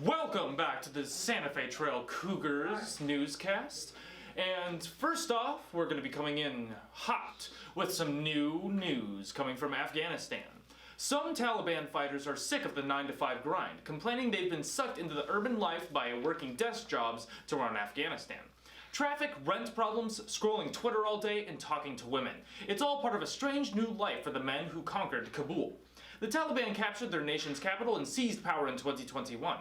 Welcome back to the Santa Fe Trail Cougars newscast. And first off, we're going to be coming in hot with some new news coming from Afghanistan. Some Taliban fighters are sick of the 9-to-5 grind, complaining they've been sucked into the urban life by working desk jobs to run Afghanistan. Traffic, rent problems, scrolling Twitter all day, and talking to women. It's all part of a strange new life for the men who conquered Kabul. The Taliban captured their nation's capital and seized power in 2021.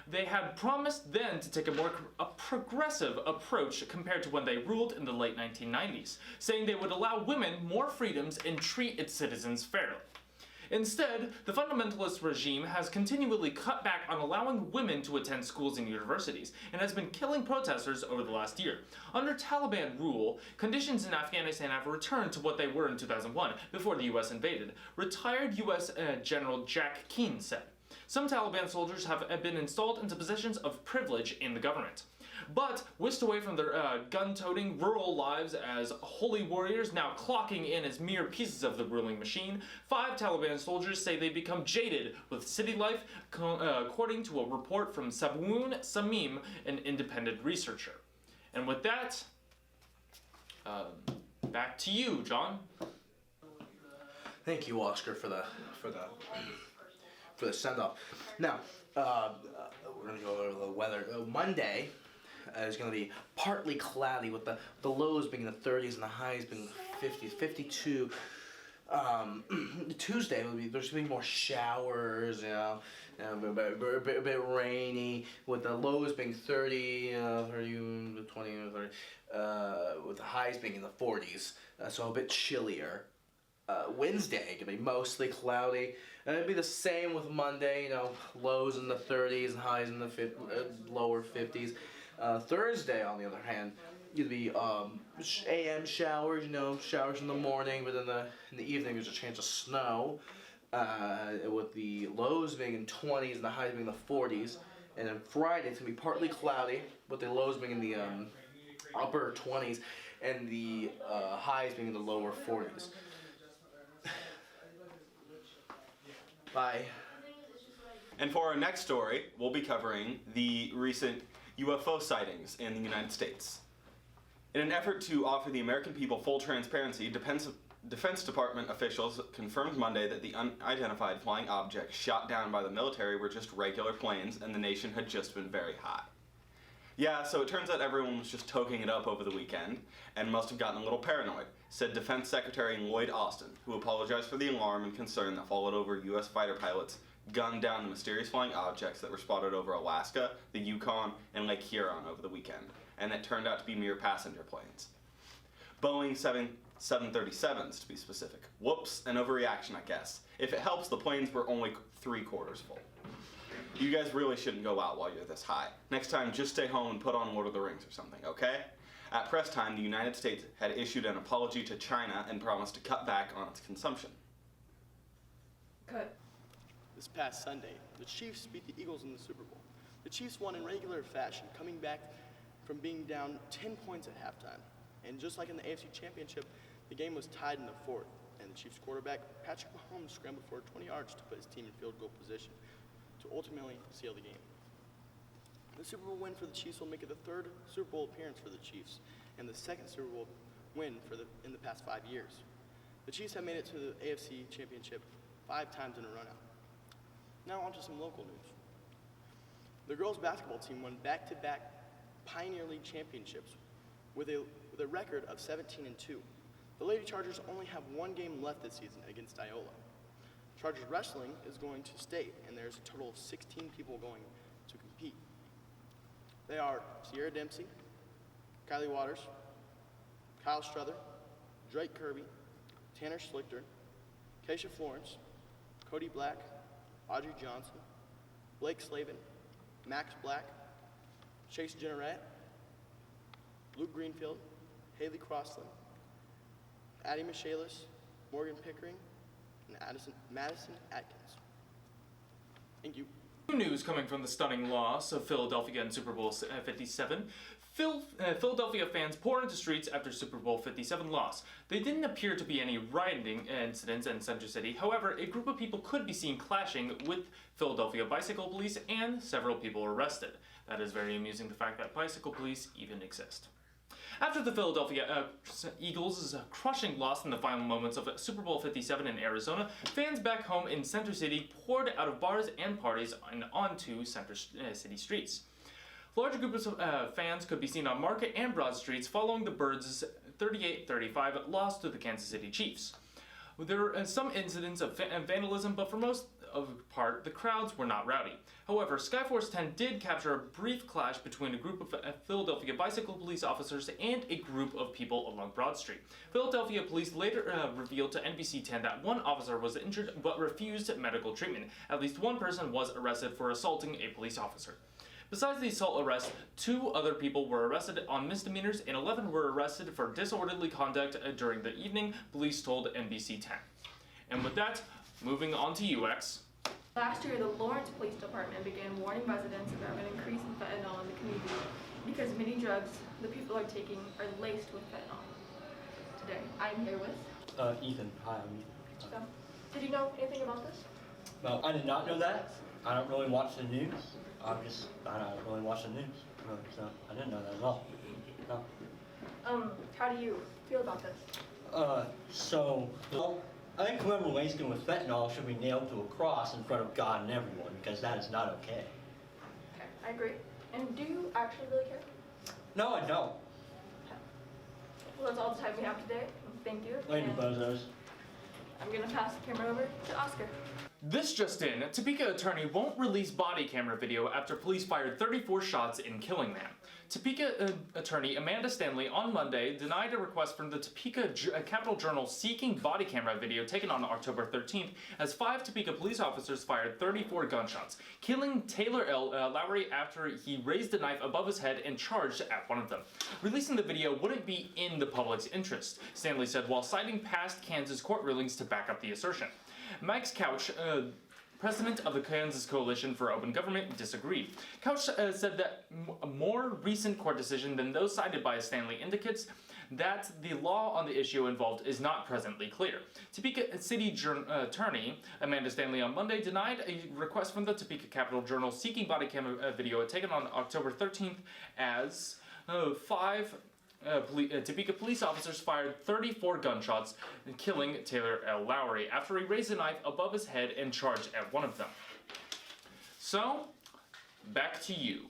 They had promised then to take a progressive approach compared to when they ruled in the late 1990s, saying they would allow women more freedoms and treat its citizens fairly. Instead, the fundamentalist regime has continually cut back on allowing women to attend schools and universities, and has been killing protesters over the last year. Under Taliban rule, conditions in Afghanistan have returned to what they were in 2001, before the US invaded, retired US General Jack Keane said. Some Taliban soldiers have been installed into positions of privilege in the government, but whisked away from their gun-toting rural lives as holy warriors, now clocking in as mere pieces of the ruling machine. 5 Taliban soldiers say they become jaded with city life, according to a report from Saboon Samim, an independent researcher. And with that, back to you, John. Thank you, Oscar, for the send-off. Now, we're going to go over the weather. Monday is going to be partly cloudy with the lows being in the 30s and the highs being 50s, 52. Tuesday there's going to be more showers, a bit rainy, with the lows being 30, 30, 20, 30, with the highs being in the 40s, so a bit chillier. Wednesday gonna be mostly cloudy, and it'll be the same with Monday. Lows in the 30s and highs in the lower 50s. Thursday, on the other hand, gonna be AM showers. Showers in the morning, but in the evening there's a chance of snow. With the lows being in 20s and the highs being in the 40s. And then Friday it's gonna be partly cloudy, with the lows being in the upper 20s and the highs being in the lower 40s. Bye. And for our next story, we'll be covering the recent UFO sightings in the United States. In an effort to offer the American people full transparency, Defense Department officials confirmed Monday that the unidentified flying objects shot down by the military were just regular planes and the nation had just been very hot. Yeah, so it turns out everyone was just toking it up over the weekend and must have gotten a little paranoid, said Defense Secretary Lloyd Austin, who apologized for the alarm and concern that followed over U.S. fighter pilots gunned down the mysterious flying objects that were spotted over Alaska, the Yukon, and Lake Huron over the weekend, and that turned out to be mere passenger planes. Boeing 737s, to be specific. Whoops, an overreaction, I guess. If it helps, the planes were only 3/4 full. You guys really shouldn't go out while you're this high. Next time, just stay home and put on Lord of the Rings or something, okay? At press time, the United States had issued an apology to China and promised to cut back on its consumption. Cut. This past Sunday, the Chiefs beat the Eagles in the Super Bowl. The Chiefs won in regular fashion, coming back from being down 10 points at halftime. And just like in the AFC Championship, the game was tied in the fourth, and the Chiefs quarterback, Patrick Mahomes, scrambled for 20 yards to put his team in field goal position to ultimately seal the game. The Super Bowl win for the Chiefs will make it the 3rd Super Bowl appearance for the Chiefs and the 2nd Super Bowl win in the past 5 years. The Chiefs have made it to the AFC Championship 5 times in a run-out. Now on to some local news. The girls basketball team won back-to-back Pioneer League championships with a record of 17-2. The Lady Chargers only have 1 game left this season against Iola. Chargers Wrestling is going to state, and there's a total of 16 people going to compete. They are Sierra Dempsey, Kylie Waters, Kyle Struther, Drake Kirby, Tanner Schlichter, Keisha Florence, Cody Black, Audrey Johnson, Blake Slavin, Max Black, Chase Jenneret, Luke Greenfield, Haley Crossland, Addie Michaelis, Morgan Pickering, and Madison Atkins. Thank you. News coming from the stunning loss of Philadelphia in Super Bowl 57. Philadelphia fans pour into streets after Super Bowl 57 loss. There didn't appear to be any rioting incidents in Center City. However, a group of people could be seen clashing with Philadelphia bicycle police and several people arrested. That is very amusing, the fact that bicycle police even exist. After the Philadelphia Eagles' crushing loss in the final moments of Super Bowl 57 in Arizona, fans back home in Center City poured out of bars and parties and onto Center City streets. Large groups of fans could be seen on Market and Broad Streets following the Birds' 38-35 loss to the Kansas City Chiefs. There were some incidents of vandalism, but for most of the part, the crowds were not rowdy. However, Skyforce 10 did capture a brief clash between a group of Philadelphia bicycle police officers and a group of people along Broad Street. Philadelphia police later revealed to NBC 10 that one officer was injured but refused medical treatment. At least one person was arrested for assaulting a police officer. Besides the assault arrest, 2 other people were arrested on misdemeanors and 11 were arrested for disorderly conduct during the evening, police told NBC 10. And with that, moving on to UX. Last year, the Lawrence Police Department began warning residents about an increase in fentanyl in the community because many drugs the people are taking are laced with fentanyl. Today, I'm here with Ethan. Hi, I'm Ethan. So, did you know anything about this? Well, I did not know that. I don't really watch the news. I don't really watch the news, really, so I didn't know that at all. No. How do you feel about this? Well, I think whoever laced with fentanyl should be nailed to a cross in front of God and everyone, because that is not okay. Okay, I agree. And do you actually really care? No, I don't. Okay. Well, that's all the time we have today. Thank you. Later, And bozos. I'm gonna pass the camera over to Oscar. This just in, Topeka attorney won't release body camera video after police fired 34 shots in killing man. Topeka attorney Amanda Stanley on Monday denied a request from the Topeka Capital Journal seeking body camera video taken on October 13th as 5 Topeka police officers fired 34 gunshots, killing Taylor L. Lowry after he raised a knife above his head and charged at one of them. Releasing the video wouldn't be in the public's interest, Stanley said while citing past Kansas court rulings to back up the assertion. Mike's Couch, president of the Kansas Coalition for Open Government, disagreed. Couch said that a more recent court decision than those cited by Stanley indicates that the law on the issue involved is not presently clear. Topeka City Attorney Amanda Stanley on Monday denied a request from the Topeka Capital Journal seeking body camera video taken on October 13th as 5 Topeka police officers fired 34 gunshots, killing Taylor L. Lowry after he raised a knife above his head and charged at one of them. So, back to you.